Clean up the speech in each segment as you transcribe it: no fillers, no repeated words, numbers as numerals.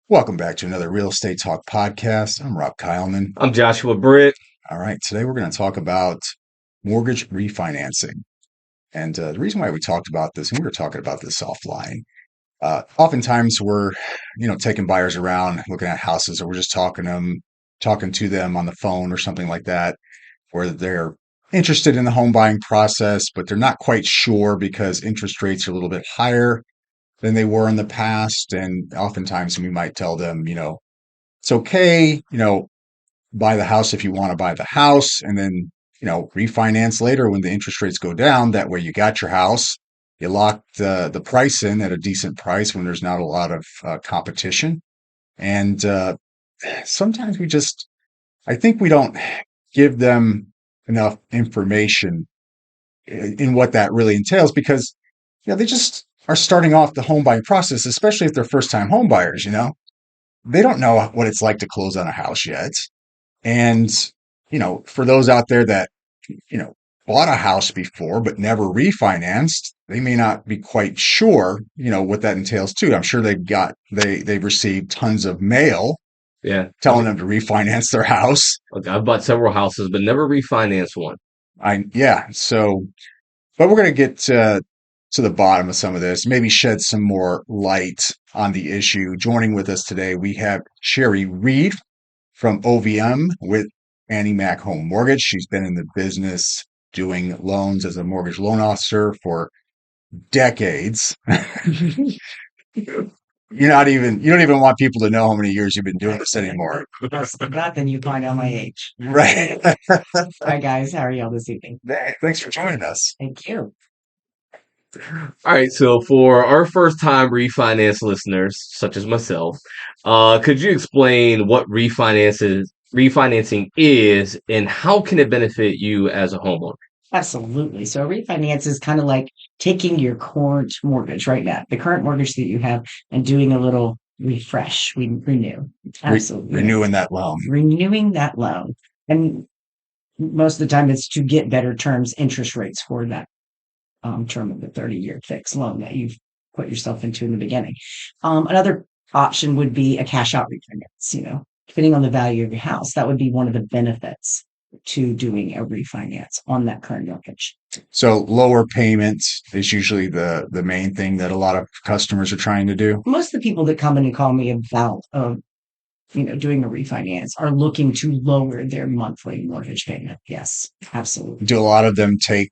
Welcome back to another Real Estate Talk podcast. I'm Rob Kyleman. I'm Joshua Britt. All right, today we're going to talk about mortgage refinancing. And the reason why we talked about this, and we were talking about this offline, oftentimes we're, taking buyers around, looking at houses, or we're just talking to them on the phone or something like that, where they're interested in the home buying process, but they're not quite sure because interest rates are a little bit higher than they were in the past. And oftentimes we might tell them, it's okay, buy the house if you want to buy the house and then, refinance later when the interest rates go down. That way you got your house, you lock the price in at a decent price when there's not a lot of competition. And sometimes I think we don't give them enough information in what that really entails because, they just are starting off the home buying process, especially if they're first time home buyers, they don't know what it's like to close on a house yet. And, for those out there that, you know, bought a house before but never refinanced, they may not be quite sure, what that entails too. I'm sure they've received tons of mail Yeah, telling them to refinance their house. I've bought several houses, but never refinanced one. Yeah. So, but we're going to get to the bottom of some of this, maybe shed some more light on the issue. Joining with us today, we have Sherry Reed from OVM with Annie Mac Home Mortgage. She's been in the business doing loans as a mortgage loan officer for decades. You don't even want people to know how many years you've been doing this anymore. That's that, then you find out my age. Right. Hi guys, how are y'all this evening? Hey, thanks for joining us. Thank you. All right, so for our first time refinance listeners, such as myself, could you explain what refinancing is and how can it benefit you as a homeowner? Absolutely. So a refinance is kind of like taking your current mortgage right now, the current mortgage that you have, and doing a little refresh, renew. Absolutely. Renewing that loan. Renewing that loan. And most of the time it's to get better terms, interest rates for that term of the 30-year fixed loan that you've put yourself into in the beginning. Another option would be a cash out refinance, depending on the value of your house. That would be one of the benefits to doing a refinance on that current mortgage. So lower payments is usually the main thing that a lot of customers are trying to do. Most of the people that come in and call me about doing a refinance are looking to lower their monthly mortgage payment. Yes, absolutely. Do a lot of them take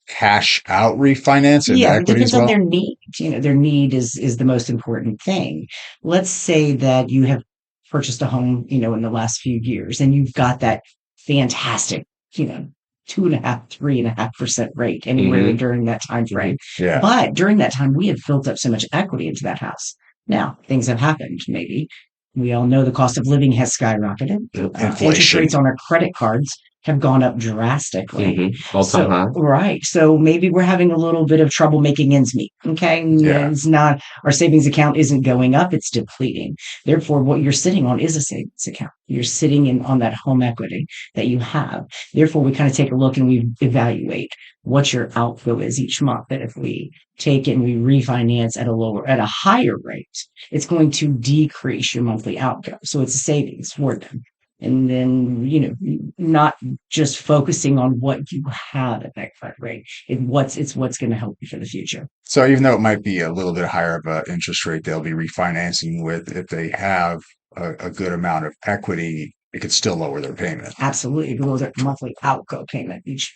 cash out refinance and Yeah, it equity as depends on well? their need. Their need is the most important thing. Let's say that you have purchased a home, in the last few years, and you've got that fantastic, 2.5, 3.5% rate anywhere Hmm. during that time frame. Yeah. But during that time, we have built up so much equity into that house. Now, things have happened, maybe. We all know the cost of living has skyrocketed. Interest Inflation. rates on our credit cards have gone up drastically. All-time high. Right. So maybe we're having a little bit of trouble making ends meet. Okay. Yeah. It's not, our savings account isn't going up, it's depleting. Therefore, what you're sitting on is a savings account. You're sitting on that home equity that you have. Therefore, we kind of take a look and we evaluate what your outflow is each month. That if we take it and we refinance at a higher rate, it's going to decrease your monthly outgo. So it's a savings for them. And then, not just focusing on what you have at that current rate. It's what's going to help you for the future. So even though it might be a little bit higher of an interest rate they'll be refinancing with, if they have a good amount of equity, it could still lower their payment. Absolutely. Below their monthly outgo payment each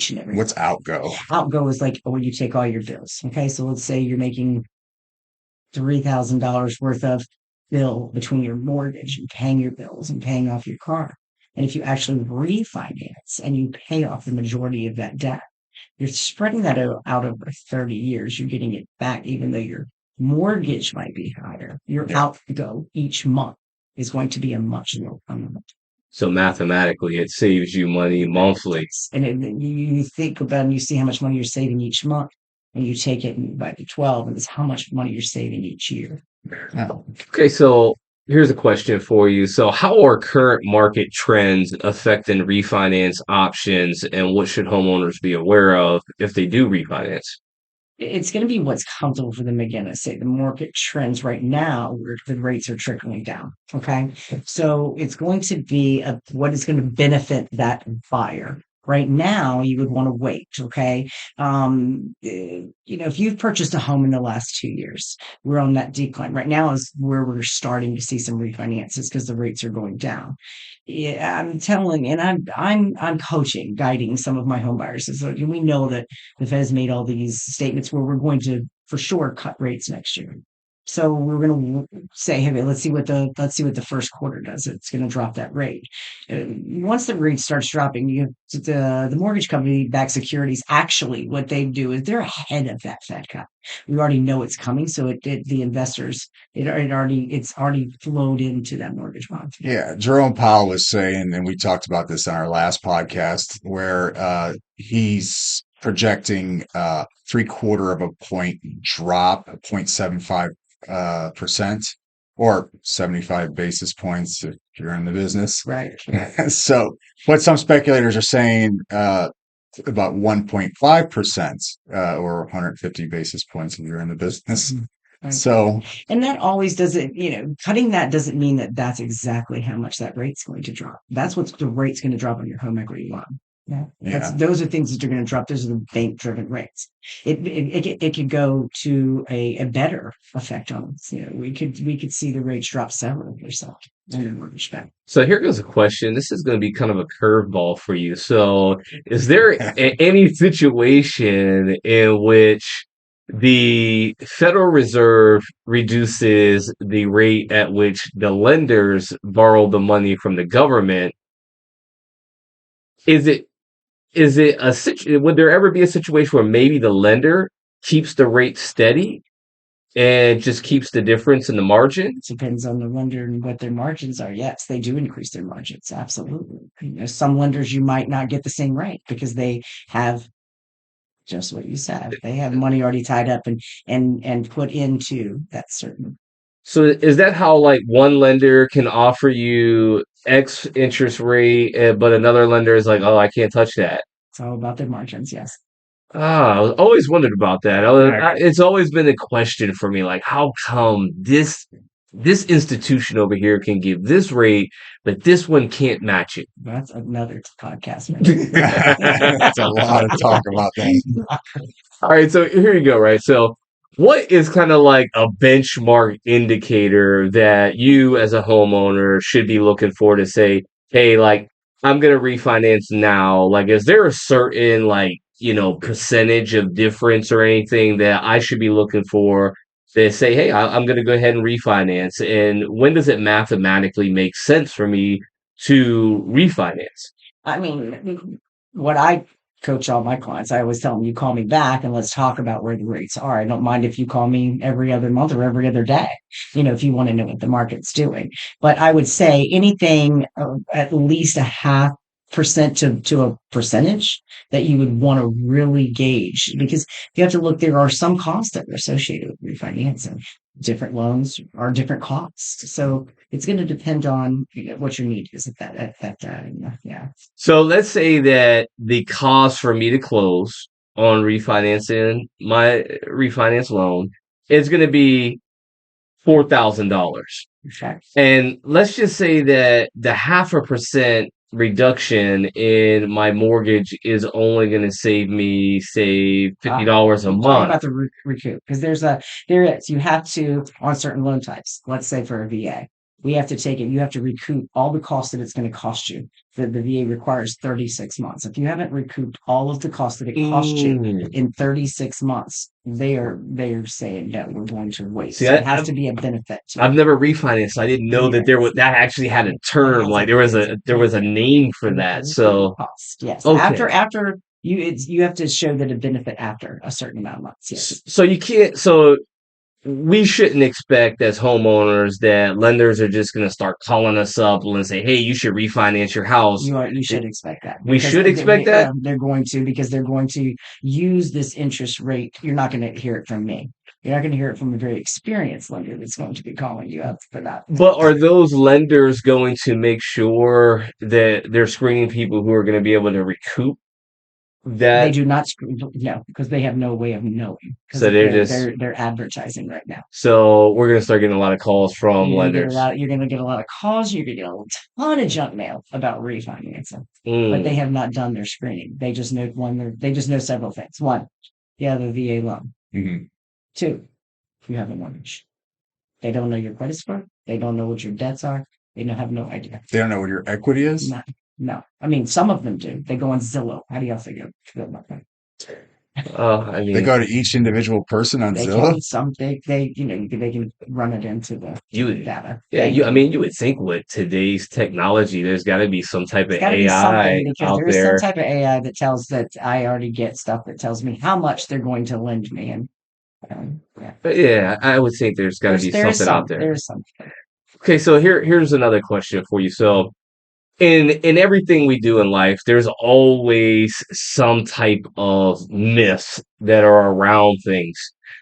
and every What's outgo? outgo is like when you take all your bills. Okay. So let's say you're making $3,000 worth of bill between your mortgage and paying your bills and paying off your car. And if you actually refinance and you pay off the majority of that debt, you're spreading that out over 30 years. You're getting it back, even though your mortgage might be higher. Your outgo each month is going to be a much lower amount. So mathematically, it saves you money monthly. And you think about and you see how much money you're saving each month, and you take it and by the 12, and it's how much money you're saving each year. Oh, Okay, so here's a question for you. So how are current market trends affecting refinance options and what should homeowners be aware of if they do refinance? It's going to be what's comfortable for them. Again, I say the market trends right now where the rates are trickling down. Okay. So it's going to be what is going to benefit that buyer. Right now, you would want to wait. Okay. If you've purchased a home in the last 2 years, we're on that decline. Right now is where we're starting to see some refinances because the rates are going down. Yeah, I'm telling, and I'm coaching, guiding some of my home buyers. So we know that the Fed has made all these statements where we're going to for sure cut rates next year. So we're going to say, hey, let's see what the first quarter does. It's going to drop that rate. Once the rate starts dropping, the mortgage company backed securities. Actually, what they do is they're ahead of that Fed cut. We already know it's coming, so the investors it's already flowed into that mortgage bond. Yeah, Jerome Powell was saying, and we talked about this on our last podcast, where he's projecting 3/4 of a point drop, 0.75 percent, or 75 basis points if you're in the business. Right. So, what some speculators are saying about 1.5%, or 150 basis points if you're in the business. Right. So, And that always doesn't, cutting that doesn't mean that that's exactly how much that rate's going to drop. That's what the rate's going to drop on your home equity loan. Yeah. yeah. Those are things that are going to drop. Those are the bank driven rates. It could go to a better effect on us. We could see the rates drop several percent in the mortgage bank. So here goes a question. This is going to be kind of a curveball for you. So is there any situation in which the Federal Reserve reduces the rate at which the lenders borrow the money from the government? Is it would there ever be a situation where maybe the lender keeps the rate steady and just keeps the difference in the margin? It depends on the lender and what their margins are. Yes, they do increase their margins. Absolutely. Some lenders you might not get the same rate because they have just what you said. They have money already tied up and put into that certain. So is that how like one lender can offer you X interest rate, but another lender is like, oh, I can't touch that? It's all about their margins. Yes. I always wondered about that. It's always been a question for me, like how come this institution over here can give this rate, but this one can't match it? That's another podcast. That's a lot of talk about that. All right, so here you go, right? So what is kind of like a benchmark indicator that you as a homeowner should be looking for to say, hey, like I'm gonna refinance now? Like, is there a certain like, percentage of difference or anything that I should be looking for to say, hey, I'm gonna go ahead and refinance? And when does it mathematically make sense for me to refinance? I mean, what I coach all my clients, I always tell them, you call me back and let's talk about where the rates are. I don't mind if you call me every other month or every other day, if you want to know what the market's doing. But I would say anything at least a half percent to a percentage that you would want to really gauge because you have to look, there are some costs that are associated with refinancing. Different loans are different costs. So it's going to depend on what your need is at that time. Yeah. So let's say that the cost for me to close on refinancing my refinance loan is going to be $4,000. Okay. And let's just say that the 0.5% reduction in my mortgage is only going to save me, say, $50 a Talk month. about the recoup because you have to on certain loan types. Let's say for a VA, we have to take it. You have to recoup all the costs that it's going to cost you. The VA requires 36 months. If you haven't recouped all of the costs that it cost you in 36 months, they are saying no, we're going to wait. See, So it has to be a benefit. I've never refinanced. I didn't know that that actually had a term. Like there was a name for that. So cost, yes. okay. After you have to show that a benefit after a certain amount of months. Yes. So you can't. So we shouldn't expect as homeowners that lenders are just going to start calling us up and say, "Hey, you should refinance your house." You should expect that. We should expect that. They're going to because they're going to use this interest rate. You're not going to hear it from me. You're not going to hear it from a very experienced lender that's going to be calling you up for that. But are those lenders going to make sure that they're screening people who are going to be able to recoup They That do not screen, no, because they have no way of knowing because so they're just they're advertising right now. so we're gonna start getting a lot of calls from lenders. You're gonna get a lot of calls. You're gonna get a ton of junk mail about refinancing, but they Mm, have not done their screening. They just know they just know several things. One, you have a VA loan. Mhm. Two, you have a mortgage. They don't know your credit score. They don't know what your debts are. They don't have no idea. They don't know what your equity is. No, no. I mean, some of them do. They go on Zillow. How do y'all feel about that? I They mean, go to each individual person on They Zillow. can some they they can run it into the you, data. yeah, They I can. mean, you would think with today's technology, there's got to be some type It's of got to be something AI because out there is some there. type of AI that tells that I already get stuff that tells me how much they're going to lend me, and yeah, But yeah, I would think there's got to be something out there. there is some. Okay, so here's another question for you. So in everything we do in life, there's always some type of myths that are around things.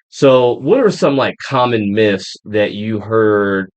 So what are some like common myths that you heard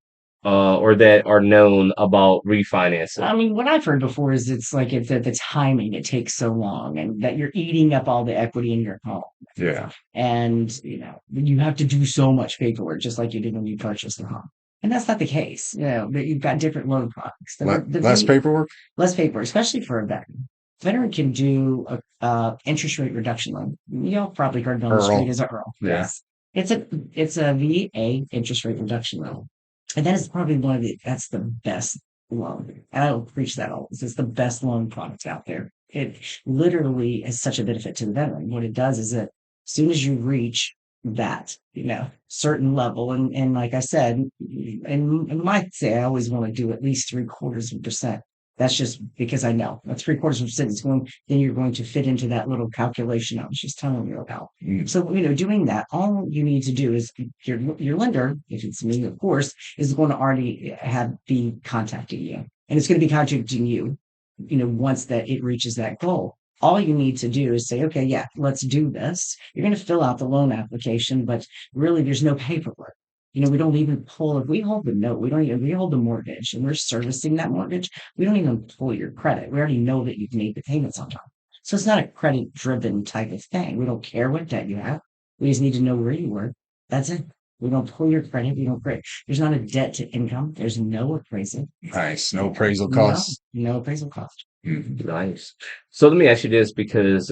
or that are known about refinancing? I mean, what I've heard before is it's like it's the timing it takes so long, and that you're eating up all the equity in your home, Yeah. and you have to do so much paperwork just like you did when you purchased the home. And that's not the case. That you've got different loan products. Less paperwork. Less paper, especially for a veteran. Veteran can do a interest rate reduction loan. Y'all probably heard it on the street Earl. as a Earl. Yeah. Yes. It's a VA interest rate reduction loan. And that is probably that's the best loan. And I will preach that always. It's the best loan product out there. It literally is such a benefit to the veteran. What it does is that as soon as you reach that, certain level, and like I said, in my say, I always want to do at least 0.75%. That's just because I know a 0.75% is going, then you're going to fit into that little calculation I was just telling you about. Mm. So, doing that, all you need to do is your lender, if it's me, of course, is going to already be contacting you. And it's going to be contacting you, once that it reaches that goal. All you need to do is say, okay, yeah, let's do this. You're going to fill out the loan application, but really there's no paperwork. We don't even pull, if we hold the note, we hold the mortgage and we're servicing that mortgage. We don't even pull your credit. We already know that you've made the payments on time. So it's not a credit driven type of thing. We don't care what debt you have. We just need to know where you work. That's it. We don't pull your credit. We don't create. There's not a debt to income. There's no appraisal. Nice. No appraisal No, costs. no appraisal cost. Mm. Nice. So let me ask you this because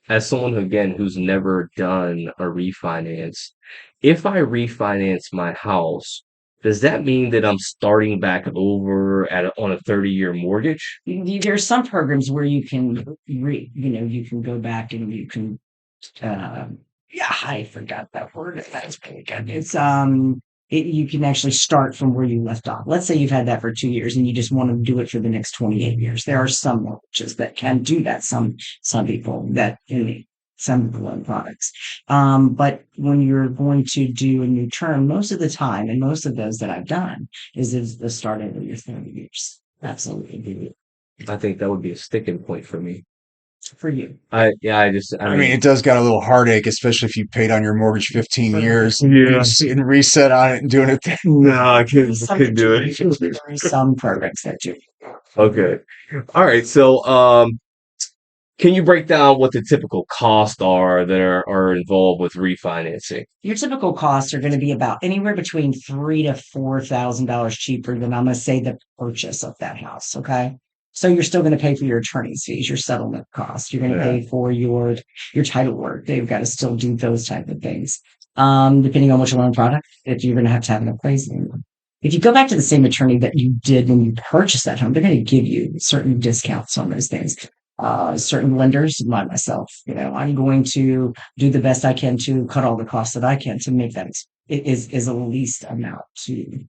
as someone who's never done a refinance, if I refinance my house, does that mean that I'm starting back over on a 30-year mortgage? There are some programs where you can you can go back and you can uh, yeah, I forgot that word. That's pretty good. You can actually start from where you left off. Let's say you've had that for 2 years and you just want to do it for the next 28 years. There are some mortgages that can do that. Some people that some loan products. But when you're going to do a new term, most of the time, and most of those that I've done is the start of your 30 years. Absolutely. I think that would be a sticking point for me. For you. I I mean, mean, it does got a little heartache, especially if you paid on your mortgage 15 For years and yeah, you're sitting reset on it and doing it. no, I some couldn't do there it. are some programs that do. Okay. All right. So, can you break down what the typical costs are that are involved with refinancing? Your typical costs are going to be about anywhere between $3,000 to $4,000 cheaper than I'm going to say the purchase of that house. Okay. So you're still going to pay for your attorney's fees, your settlement costs. You're going to Yeah. pay for your title work. They've got to still do those type of things. Depending on which loan product, if you're going to have an appraisal. If you go back to the same attorney that you did when you purchased that home, they're going to give you certain discounts on those things. Certain lenders, like myself, I'm going to do the best I can to cut all the costs that I can to make that is a least amount to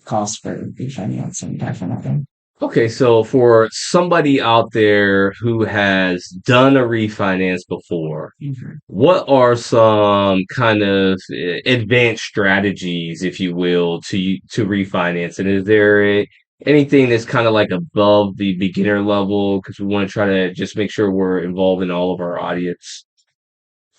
cost for refinancing that kind of thing. Okay, so for somebody out there who has done a refinance before, Mhm. what are some kind of advanced strategies, if you will, to refinance? And is there anything that's kind of like above the beginner level? Because we want to try to just make sure we're involving all of our audience.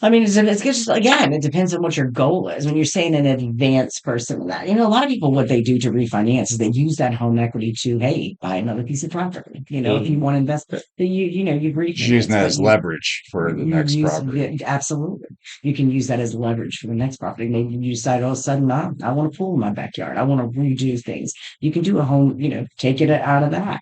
I mean, it's just, again, it depends on what your goal is. When you're saying an advanced person, that, a lot of people, what they do to refinance is they use that home equity to, hey, buy another piece of property. If you want to invest, you Just using refinance, that but as leverage for the you next use property. absolutely. You can use that as leverage for the next property. Maybe you decide all of a sudden, I want a pool in my backyard. I want to redo things. You can do a home, take it out of that.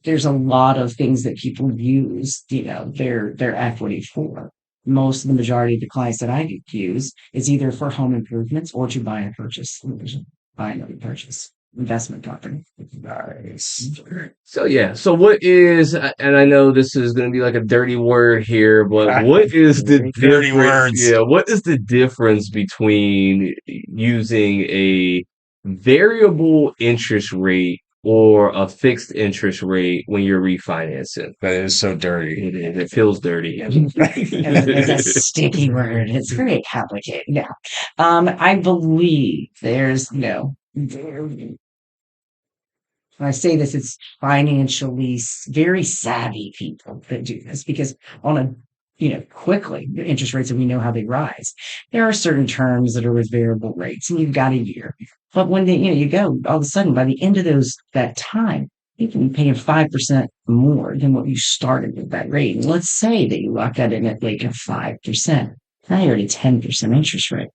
There's a lot of things that people use, their equity for. Most of the majority of the clients that I use is either for home improvements or to buy another purchase investment property. Nice. So yeah. So what is, and I know this is going to be like a dirty word here, but what is the Dirty difference? words. Yeah, what is the difference between using a variable interest rate or a fixed interest rate when you're refinancing? That is so dirty. It is. It feels dirty. And it's a sticky word. It's very complicated. Now, I believe there's when I say this, it's financially very savvy people that do this because on a quickly the interest rates and we know how they rise. There are certain terms that are with variable rates, and you've got a year. But when you go all of a sudden by the end of that time, you can be paying 5% more than what you started with that rate. And let's say that you lock that in at like a 5%. Now you're at a 10% interest rate.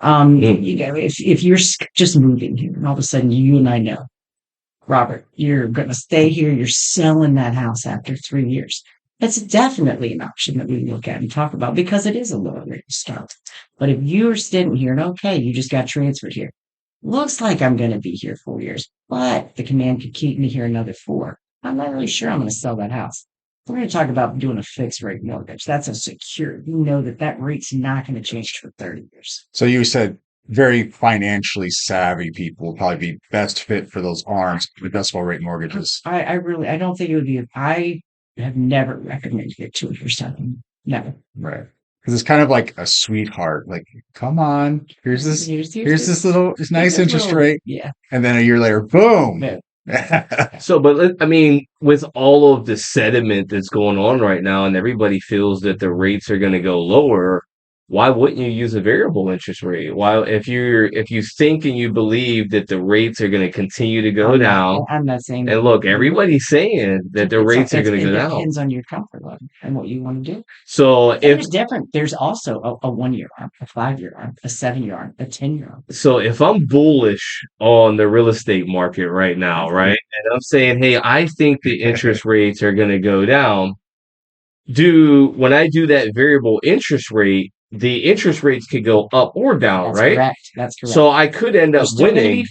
If you're just moving here and all of a sudden you and I know, Robert, you're going to stay here. You're selling that house after 3 years. That's definitely an option that we look at and talk about because it is a lower rate to start. But if you're sitting here and okay, you just got transferred here. Looks like I'm going to be here 4 years, but the command could keep me here another 4. I'm not really sure I'm going to sell that house. We're going to talk about doing a fixed rate mortgage. That's a secure. You know that rate's not going to change for 30 years. So you said very financially savvy people will probably be best fit for those ARMs, adjustable rate mortgages. I don't think it would be. I have never recommended it to a first time. Never. Right. Because it's kind of like a sweetheart. Like, come on, here's this this nice interest rate. Yeah. And then a year later, boom. No. So, but I mean, with all of the sediment that's going on right now, and everybody feels that the rates are going to go lower, why wouldn't you use a variable interest rate? Why, if you think and you believe that the rates are going to continue to go down, I'm not saying and look, everybody's saying that the rates are going to go down. It depends on your comfort level and what you want to do. So there's also a 1 year arm, a 5 year arm, a 7 year arm, a 10 year arm. So if I'm bullish on the real estate market right now, right, and I'm saying, hey, I think the interest rates are going to go down, when I do that variable interest rate, the interest rates could go up or down, right? That's correct. So I could end up winning.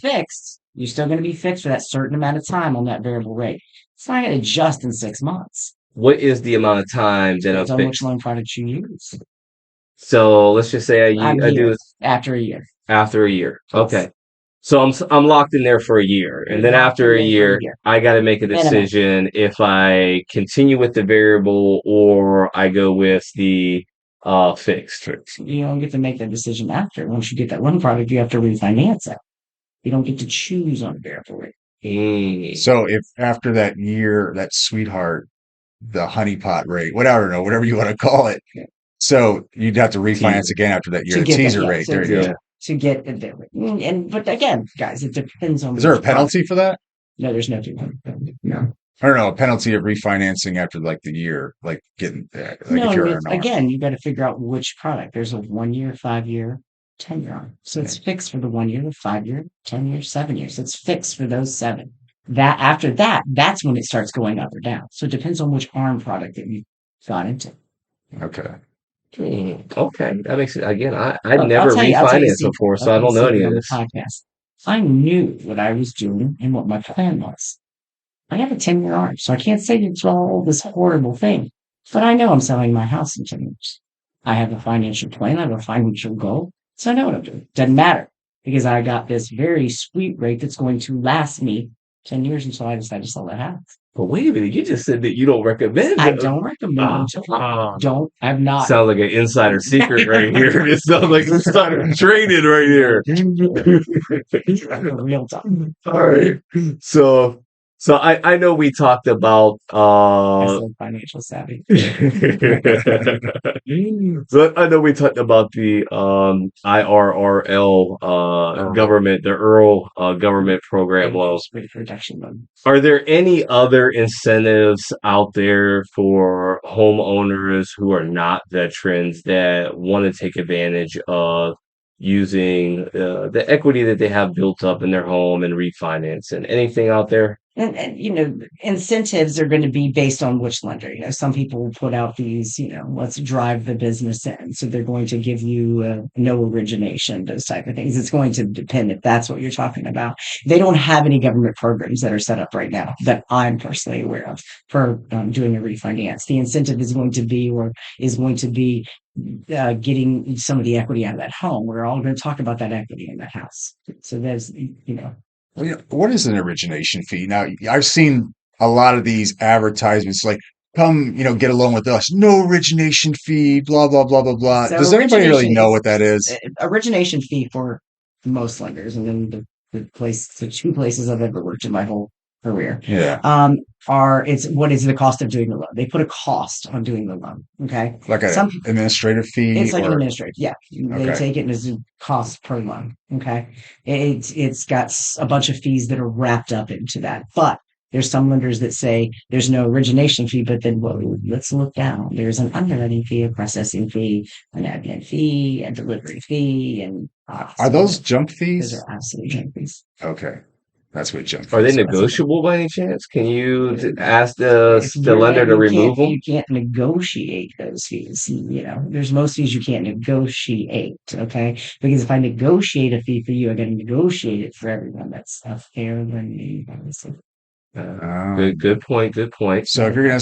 You're still going to be fixed for that certain amount of time on that variable rate. It's not going to adjust in 6 months. What is the amount of time that I'm fixed? on which loan product you use. So let's just say I do it after a year. After a year, okay. So I'm locked in there for a year, and then after a year, I got to make a decision if I continue with the variable or I go with the fixed. You don't get to make that decision after. Once you get that loan product, you have to refinance it. You don't get to choose on a variable rate. So if after that year, that sweetheart, the honeypot rate, whatever you want to call it. Yeah. So you'd have to refinance again after that year. Teaser rate. There you go. To get it. But again, guys, it depends on. Is there a penalty for that? No, there's no penalty. No. I don't know, a penalty of refinancing after like the year, like getting like no. Again, you got to figure out which product. There's a 1 year, 5 year, 10 year on. So it's fixed for the 1 year, the 5 year, 10 years, 7 years. It's fixed for those 7. That after that, that's when it starts going up or down. So it depends on which ARM product that you got into. Okay. Okay, that makes it again. I never refinanced before, so I don't know any of this. Podcast. I knew what I was doing and what my plan was. I have a 10-year arm, so I can't say it's all this horrible thing. But I know I'm selling my house in 10 years. I have a financial plan. I have a financial goal, so I know what I'm doing. Doesn't matter because I got this very sweet rate that's going to last me 10 years until I decide to sell that house. But wait a minute, you just said that you don't recommend it. I don't recommend it. I'm not. Sounds like an insider secret right here. It sounds like insider trading right here. Real time. All right. So So I know we talked about I said financial savvy. so I know we talked about the IRRL government, the Earl government program loan. Interest rate reduction loan. Are there any other incentives out there for homeowners who are not veterans that want to take advantage of using the equity that they have built up in their home and refinancing? Anything out there? And incentives are going to be based on which lender. Some people will put out these, let's drive the business in. So they're going to give you no origination, those type of things. It's going to depend if that's what you're talking about. They don't have any government programs that are set up right now that I'm personally aware of for doing a refinance. The incentive is going to be getting some of the equity out of that home. We're all going to talk about that equity in that house. So there's, Well, what is an origination fee? Now, I've seen a lot of these advertisements like, come, get a loan with us. No origination fee, blah, blah, blah, blah, blah. So Does anybody really origination know is what that is? origination fee for most lenders, and then the two places I've ever worked in my whole career, Yeah. it's what is the cost of doing the loan? They put a cost on doing the loan. Okay, Like an some administrative fee it's like an or, administrative. Yeah, they okay. take it as a cost per loan. Okay, it's got a bunch of fees that are wrapped up into that, but there's some lenders that say there's no origination fee, but then let's look down. There's an underwriting fee, a processing fee, an admin fee, a delivery fee, and Are those junk those fees? are absolute junk fees. Okay. That's what junk Are they fees are. That's what negotiable by any chance? Can you ask if the you're lender that to remove them? you can't negotiate those fees. There's most fees you can't negotiate. Okay, because if I negotiate a fee for you, I got to negotiate it for everyone. That's a fair lending policy. Um, Good point. Good point. so if you're gonna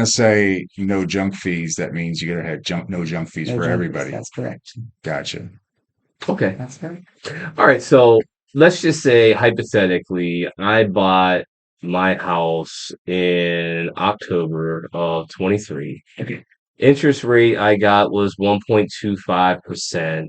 say no junk fees, that means you gotta have no junk fees No for junk fees. everybody. That's correct. Gotcha. Okay. That's correct. All right. So let's just say hypothetically, I bought my house in October of 23. Okay. Interest rate I got was 1.25%.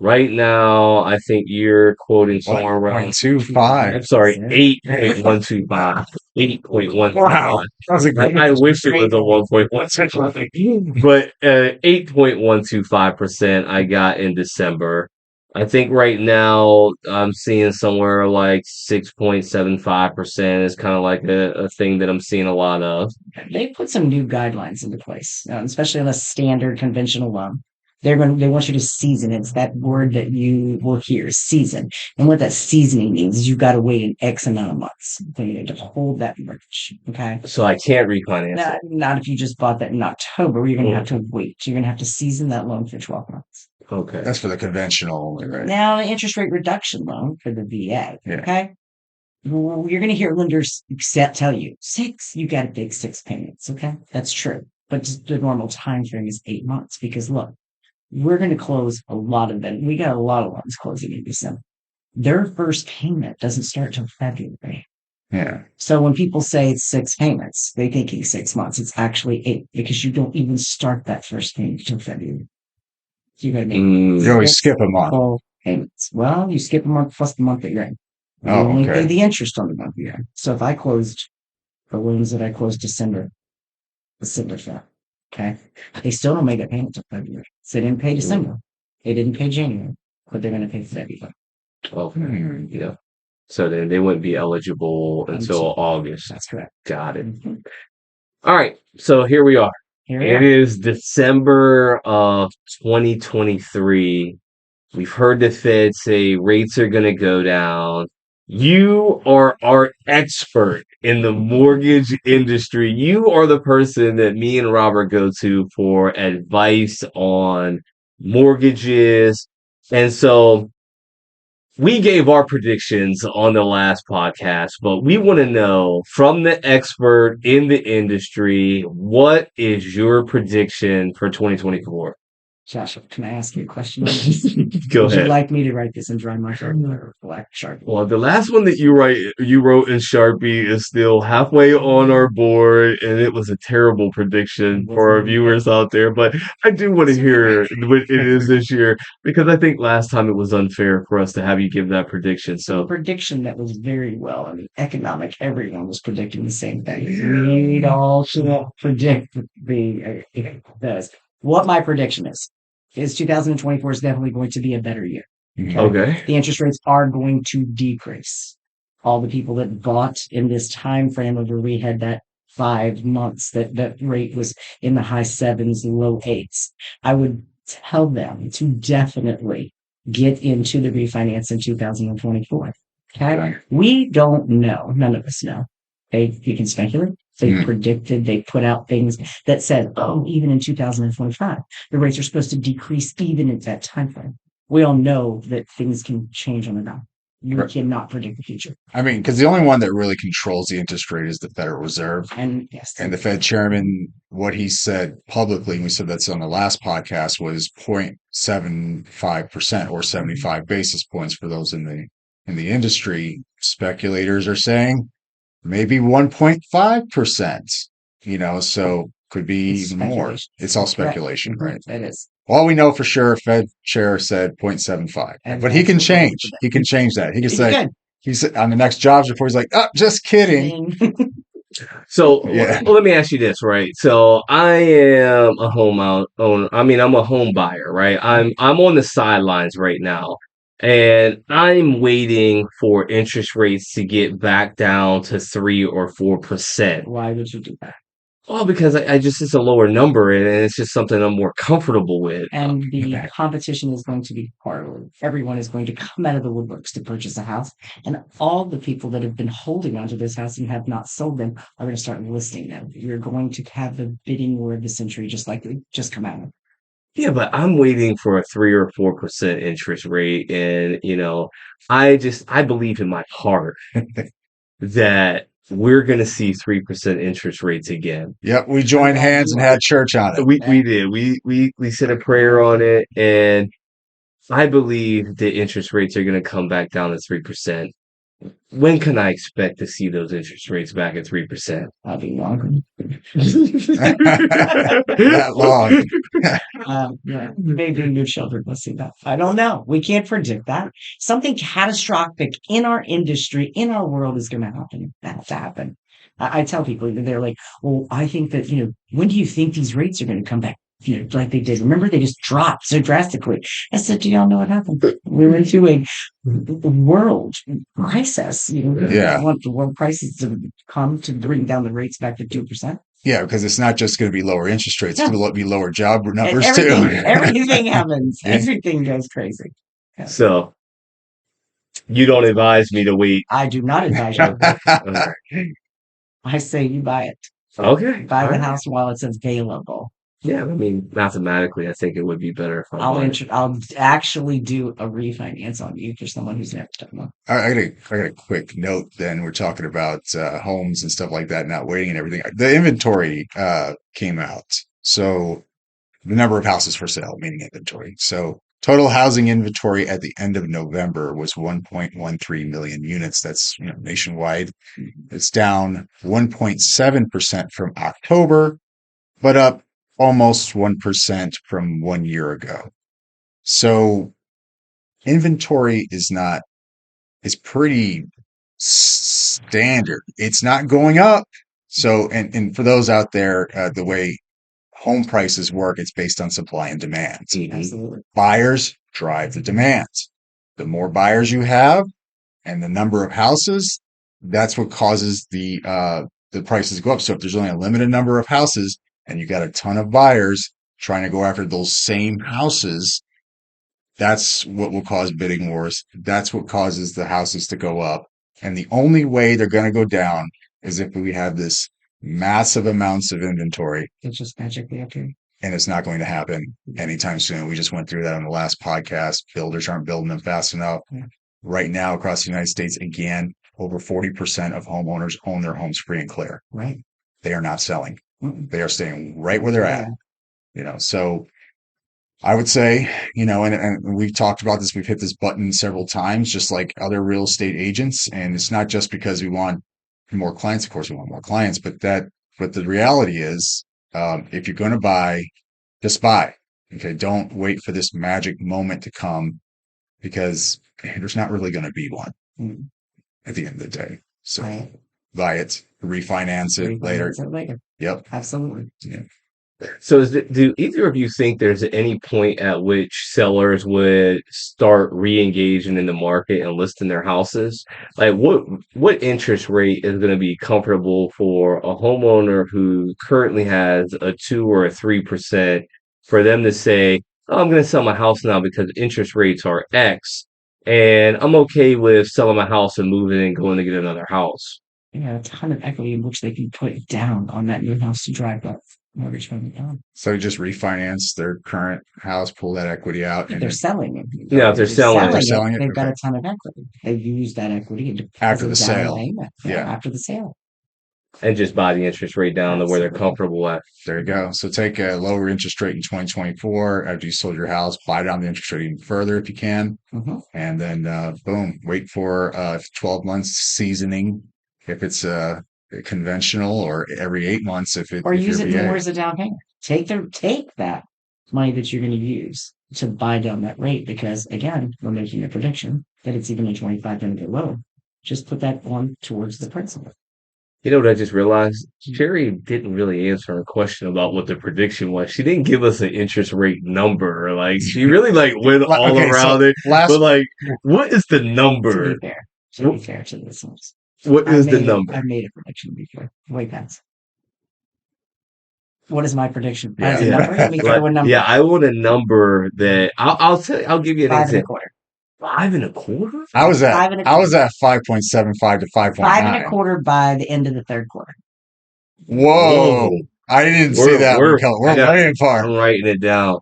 Right now, I think you're quoting What? somewhere around, 0.25. I'm sorry, Yeah. 8.125. Wow. 8.125. That was a great. I wish it was a 1.125, but 8.125% I got in December. I think right now I'm seeing somewhere like 6.75% is kind of like a thing that I'm seeing a lot of. They put some new guidelines into place, especially on a standard conventional loan. They want you to season. It's that word that you will hear, season. And what that seasoning means is you've got to wait an X amount of months for you to hold that mortgage. Okay. So I can't refinance it. Not if you just bought that in October. You're going to have Mm, to wait. You're going to have to season that loan for 12 months. okay. That's for the conventional only, right? Now, the interest rate reduction loan for the VA. Yeah. Okay. Well, you're going to hear lenders tell you you got to take 6 payments. Okay. That's true. But the normal time frame is 8 months because look, we're going to close a lot of them. We got a lot of loans closing in December. Their first payment doesn't start till February. Yeah. So when people say it's 6 payments, they thinking 6 months. It's actually 8 because you don't even start that first payment till February. You got to make You always six skip a month. full payments. Well, you skip a month plus the month that you're in. You Oh, only pay okay. the interest on the month you're in. So if I closed the loans that I closed December 5th, okay, they still don't make a payment till February. So they didn't pay December. They didn't pay January, but they're going to pay February. Okay. Hmm. Yeah. So then they wouldn't be eligible until August. That's correct. Got it. Mhm. All right. So here we are. Here we It are. is December of 2023. We've heard the Fed say rates are going to go down. You are our expert in the mortgage industry. You are the person that me and Robert go to for advice on mortgages. And so we gave our predictions on the last podcast, but we want to know from the expert in the industry, what is your prediction for 2024? Joshua, can I ask you a question on this? Go Would you ahead. like me to write this in dry marker or black Sharpie? Well, the last one that you wrote in Sharpie is still halfway on our board, and it was a terrible prediction for our viewers out there. But I do want to hear what it is this year because I think last time it was unfair for us to have you give that prediction. A So, prediction that was very well. I mean, economic, everyone was predicting the same thing. We all should predict this. What my prediction is 2024 is definitely going to be a better year. Okay. okay. The interest rates are going to decrease. All the people that bought in this time frame of where we had that 5 months, that rate was in the high sevens, low eights. I would tell them to definitely get into the refinance in 2024. Okay. We don't know. None of us know. You can speculate. They predicted, they put out things that said, oh, even in 2025, the rates are supposed to decrease even at that time frame. We all know that things can change on a dime. You cannot predict the future. I mean, because the only one that really controls the interest rate is the Federal Reserve. And yes, And the Fed chairman, what he said publicly, and we said that's on the last podcast, was 0.75% or 75 basis points for those in the industry. Speculators are saying maybe 1.5%, so could be it's even more. speculation. It's all That's correct. speculation, right? It is. All we know for sure, Fed chair said 0.75, And but he that's can what we're change. today. He can change that. He can It's say, good. he's on the next jobs report. He's like, oh, just kidding. So Yeah. let me ask you this, right? So I am a owner. I mean, I'm a home buyer, right? I'm on the sidelines right now, and I'm waiting for interest rates to get back down to 3 or 4%. Why would you do that? Well, because I just it's a lower number, and it's just something I'm more comfortable with. And the competition is going to be hard. Everyone is going to come out of the woodworks to purchase a house. And all the people that have been holding onto this house and have not sold them are going to start listing them. You're going to have the bidding war of the century, just like they just come out of. Yeah, but I'm waiting for a 3 or 4% interest rate, and I believe in my heart that we're going to see 3% interest rates again. Yep. We joined hands and had church on it. We did. We said a prayer on it, and I believe the interest rates are going to come back down to 3%. When can I expect to see those interest rates back at 3%? I'll be longer. That long. Yeah, maybe new children will see that. I don't know. We can't predict that. Something catastrophic in our industry, in our world, is going to happen. That's happen. I tell people, they're like, well, I think that, when do you think these rates are going to come back? Like they did. Remember, they just dropped so drastically. I said, do y'all know what happened? We went through a world crisis. Yeah. I want the world crisis to come to bring down the rates back to 2%. Yeah, because it's not just going to be lower interest rates; it's Yeah. going to be lower job numbers Everything happens. Yeah. Everything goes crazy. Yeah. So you don't advise me to wait. I do not advise you. I say you buy it. Okay. Buy all the right. house while it's available. Yeah, I mean, mathematically, I think it would be better if I bought it. I'll actually do a refinance on you for someone who's never done one. I got a quick note. Then we're talking about homes and stuff like that, not waiting and everything. The inventory came out, so the number of houses for sale, meaning inventory. So total housing inventory at the end of November was 1.13 million units. That's nationwide. It's down 1.7% from October, but up almost 1% from 1 year ago. So inventory is pretty standard. It's not going up. So, and for those out there, the way home prices work, it's based on supply and demand. Absolutely. Buyers drive the demand. The more buyers you have and the number of houses, that's what causes the prices to go up. So if there's only a limited number of houses and you got a ton of buyers trying to go after those same houses, that's what will cause bidding wars. That's what causes the houses to go up. And the only way they're going to go down is if we have this massive amounts of inventory. It's just magically okay. And it's not going to happen anytime soon. We just went through that on the last podcast. Builders aren't building them fast enough. Yeah. Right now, across the United States, again, over 40% of homeowners own their homes free and clear. Right. They are not selling. Mm-mm. They are staying right where they're at. So I would say, and we've talked about this, we've hit this button several times, just like other real estate agents. And it's not just because we want more clients. Of course, we want more clients, but the reality is, if you're going to buy, just buy. Okay. Don't wait for this magic moment to come because there's not really going to be one Mm, at the end of the day. So right. buy it, refinance it later. Refinance it later. Yep. Absolutely. Yeah. So, do either of you think there's any point at which sellers would start re-engaging in the market and listing their houses? Like, what interest rate is going to be comfortable for a homeowner who currently has a 2 or 3% for them to say, "Oh, I'm going to sell my house now because interest rates are X, and I'm okay with selling my house and moving and going to get another house." Yeah, a ton of equity in which they can put down on that new house to drive that mortgage payment down. So just refinance their current house, pull that equity out, If and they're then selling it, Yeah, if they're if they're selling they're it. selling it, selling it. they've got Okay. a ton of equity. They've used that equity as After a the down sale. payment. Yeah, Yeah. after the sale. And just buy the interest rate down to where they're Absolutely. comfortable at. There you go. So take a lower interest rate in 2024 after you sold your house, buy down the interest rate even further if you can. Hmm. And then, boom, wait for 12 months seasoning if it's conventional or every 8 months Or if use you're it more VA. as a down payment. Take that money that you're going to use to buy down that rate because again, we're making a prediction that it's even a 25 going to get low. Just put that on towards the principal. You know what I just realized? Sherry didn't really answer our question about what the prediction was. She didn't give us an interest rate number. Like she really like went all Okay, so around it. But last, like, what is the To be number? fair, to be Wh- fair to the listeners, What is the number? I've made a prediction before. Way past. What is my prediction? As a Yeah, number, let yeah. me like throw a yeah, number. I want a number that I'll give you an Five and a example. quarter. 5.25? Five and a I quarter. was at 5.75 to Five and a 5.9. quarter by the end of the third quarter. Whoa. Whoa. I didn't see We're that one we're coming. I We're got way apart. I'm writing it down.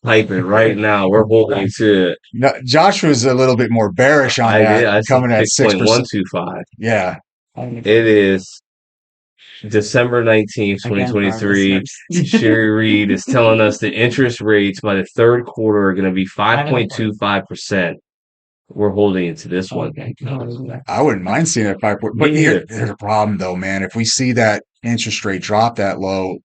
Type it right now. We're holding to it. No, Josh was a little bit more bearish on I that, did. I said coming at 6%. 6.125. Yeah. Five and a It quarter. is December 19th, Again, for our 2023. listeners. Sherry Reed is telling us the interest rates by the third quarter are going to be Five and a quarter. 5.25%. We're holding into this one. Okay. I wouldn't mind seeing that but Me either. here's a problem though, man. If we see that interest rate drop that low,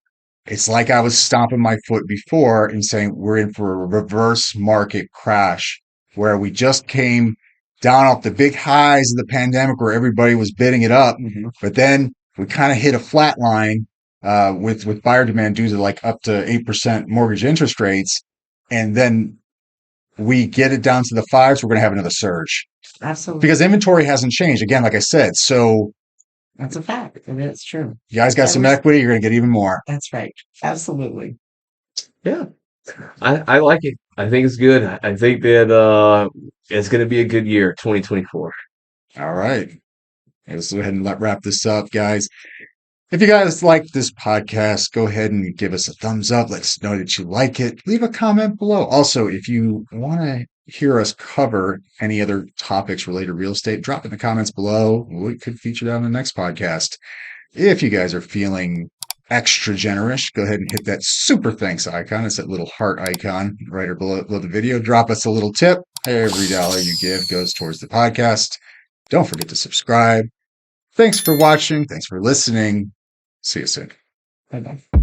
it's like I was stomping my foot before and saying we're in for a reverse market crash where we just came down off the big highs of the pandemic where everybody was bidding it up, Mhm. but then we kind of hit a flat line with buyer demand due to like up to 8% mortgage interest rates, and then we get it down to the fives, we're going to have another surge Absolutely. because inventory hasn't changed. Again, like I said, so That's a fact. And it's true. you guys got some Every, equity, you're going to get even more. that's right. Absolutely. Yeah. I like it. I think it's good. I think that it's going to be a good year, 2024. All right. Let's go ahead and wrap this up, guys. If you guys like this podcast, go ahead and give us a thumbs up. Let us know that you like it. Leave a comment below. Also, if you want to hear us cover any other topics related to real estate, drop in the comments below. We could feature that on the next podcast. If you guys are feeling extra generous, go ahead and hit that super thanks icon. It's that little heart icon right below the video. Drop us a little tip. Every dollar you give goes towards the podcast. Don't forget to subscribe. Thanks for watching. Thanks for listening. See you soon. Bye bye.